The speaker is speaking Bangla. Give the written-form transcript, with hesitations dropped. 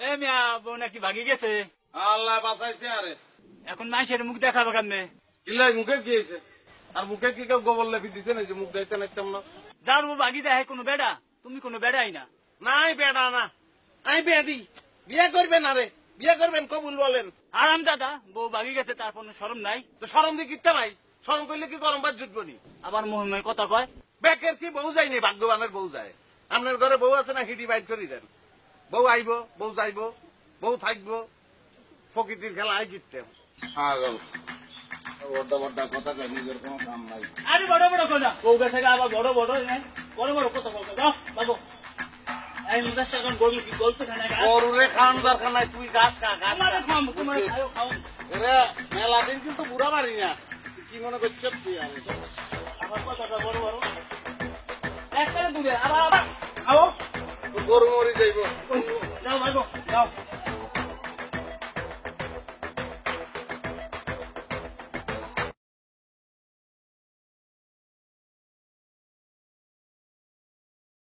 এ মিয়া বউ নাকি ভাগি গেছে। আল্লাহ বাঁচাইছে। আরে এখন মানুষের মুখ দেখাবো কেমনে? কিলাই মুখে কি হয়েছে? আর মুখে কি কেউ গোবর লেপি দিছে না যে মুখ দেখতে নাইতাম না? যার বউ ভাগি দেয় কোনো বেড়া, তুমি কোনো বেড়াই না। নাই বেড়া না, আমি বেড়ি। বিয়ে করবেন? আরে বিয়ে করবেন কবুল বলেন। আরাম দাদা, বউ ভাগি গেছে তার কোনো শরম নাই। তো সরম দিয়ে কিনতে নাই, সরম করলে কি গরম ভাত জুটবো নি? আবার মহিমায় কথা কয়। বেকের কি বউ যায়নি, ভাগ্যবানের বউ যায়। আপনার ঘরে বউ আছে না, হিডি বাইট করি দেন। বউ আইব, বউ যাইব, বউ থাকবো, প্রকৃতির খেলা আই জিততেন। বড় বড় কথা কয়, নিজের কোনো কাম নাই। আরে বড় বড় কথা বউ গেছে আবার বড় বড় বড় বড় কথা বলতো। যাও বাবু, এই মুদাস এখন গরু কি গল্প খানা গরুরে খাওয়ান দরকার নাই, তুই গাছ খা। আমার খাও, তোমার খাও খাও। এরে মেলা দিন কিন্তু বুড়া পারি না, কি মনে করছ তুই? আমার কথাটা বড় বড় একটা দূরে আবার খাও। গরু মরি যাইব। যাও বাবু যাও।